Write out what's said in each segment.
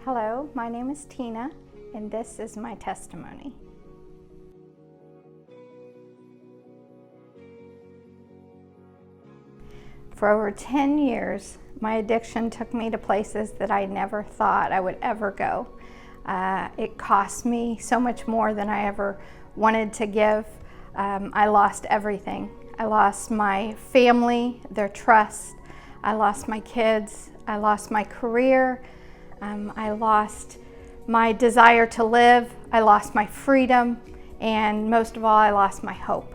Hello, my name is Tina, and this is my testimony. For over 10 years, my addiction took me to places that I never thought I would ever go. It cost me so much more than I ever wanted to give. I lost everything. I lost my family, their trust. I lost my kids. I lost my career. I lost my desire to live. I lost my freedom. And most of all, I lost my hope.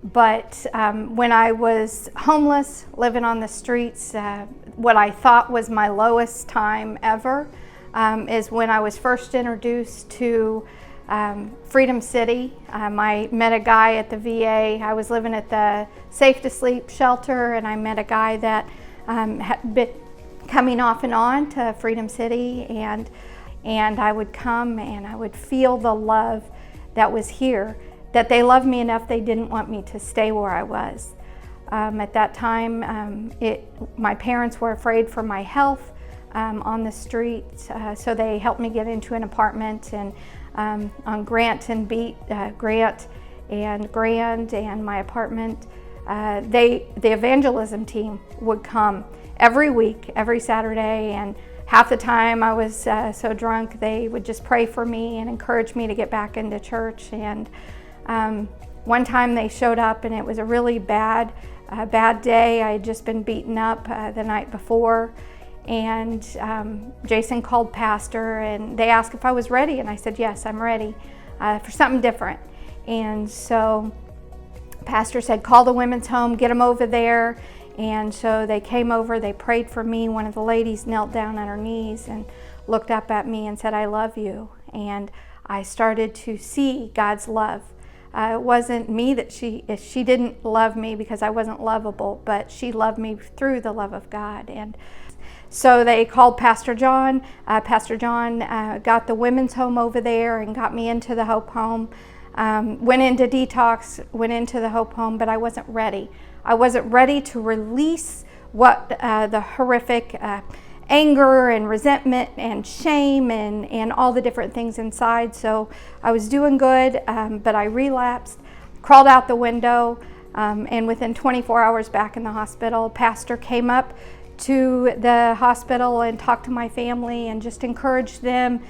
But when I was homeless, living on the streets, what I thought was my lowest time ever is when I was first introduced to Freedom City. I met a guy at the VA. I was living at the Safe to Sleep shelter, and I met a guy that had been coming off and on to Freedom City, and I would come and I would feel the love that was here, that they loved me enough they didn't want me to stay where I was. At that time, my parents were afraid for my health on the street, so they helped me get into an apartment and on Grant and Grant and Grand and my apartment. The evangelism team would come every week, every Saturday, and half the time I was so drunk they would just pray for me and encourage me to get back into church. And one time they showed up and it was a really bad day. I had just been beaten up the night before, and Jason called Pastor and they asked if I was ready, and I said yes, I'm ready for something different. And so Pastor said, call the women's home, get them over there. And so they came over, they prayed for me. One of the ladies knelt down on her knees and looked up at me and said, I love you. And I started to see God's love. It wasn't me that she didn't love me because I wasn't lovable, but she loved me through the love of God. And so they called Pastor John. Pastor John got the women's home over there and got me into the Hope Home. Went into detox, went into the Hope Home, but I wasn't ready. I wasn't ready to release what the horrific anger and resentment and shame and all the different things inside. So I was doing good, but I relapsed, crawled out the window, and within 24 hours back in the hospital. Pastor came up to the hospital and talked to my family and just encouraged them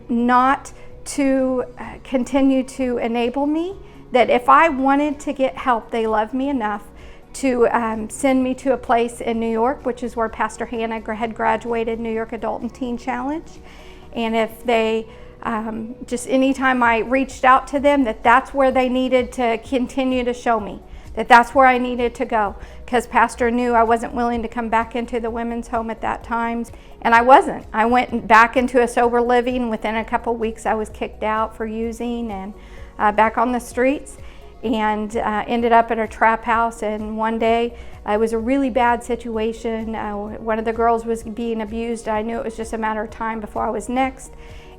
not to continue to enable me, that if I wanted to get help, they loved me enough to send me to a place in New York, which is where Pastor Hannah had graduated, New York Adult and Teen Challenge. And if they, just anytime I reached out to them, that's where they needed to continue to show me, that's where I needed to go. Because Pastor knew I wasn't willing to come back into the women's home at that time. And I wasn't. I went back into a sober living. Within a couple weeks, I was kicked out for using and back on the streets, and ended up at a trap house. And one day, it was a really bad situation. One of the girls was being abused. I knew it was just a matter of time before I was next.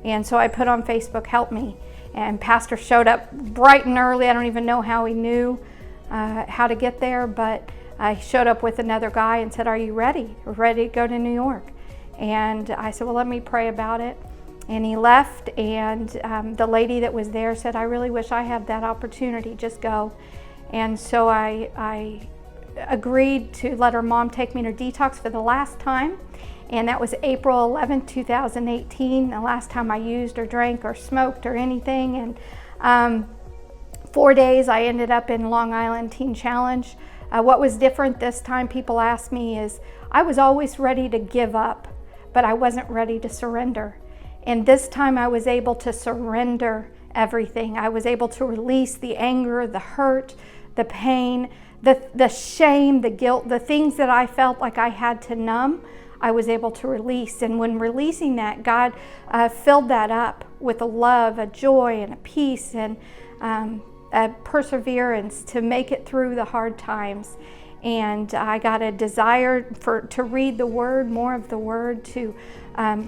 And so I put on Facebook, help me. And Pastor showed up bright and early. I don't even know how he knew how to get there, but he showed up with another guy and said, are you ready? We're ready to go to New York. And I said, well, let me pray about it. And he left, and the lady that was there said, I really wish I had that opportunity, just go. And so I agreed to let her mom take me to detox for the last time, and that was April 11, 2018, the last time I used or drank or smoked or anything. And 4 days I ended up in Long Island Teen Challenge. What was different this time, people ask me, is I was always ready to give up, but I wasn't ready to surrender. And this time I was able to surrender everything. I was able to release the anger, the hurt, the pain, the shame, the guilt, the things that I felt like I had to numb, I was able to release. And when releasing that, God filled that up with a love, a joy, and a peace, and a perseverance to make it through the hard times. And I got a desire to read the Word, more of the Word, to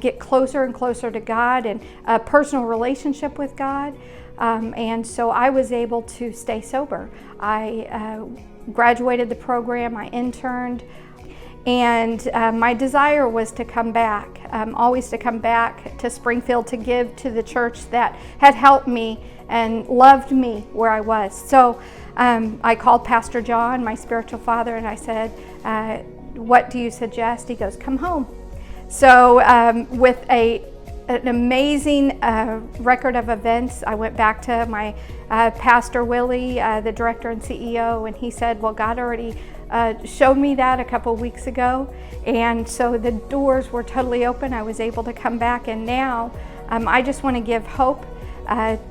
get closer and closer to God and a personal relationship with God. And so I was able to stay sober. I graduated the program, I interned, And my desire was to come back, always to come back to Springfield to give to the church that had helped me and loved me where I was. So I called Pastor John, my spiritual father, and I said, what do you suggest? He goes, come home. So with an amazing record of events, I went back to my Pastor Willie, the director and CEO, and he said, well, God already showed me that a couple of weeks ago, and so the doors were totally open. I was able to come back, and now I just want to give hope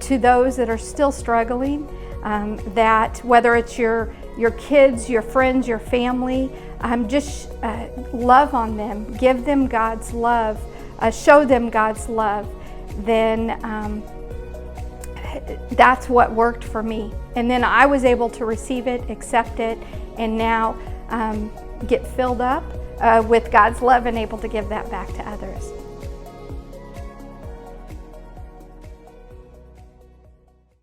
to those that are still struggling, that whether it's your kids, your friends, your family, just love on them, give them God's love, show them God's love, then that's what worked for me. And then I was able to receive it, accept it, and now get filled up with God's love and able to give that back to others.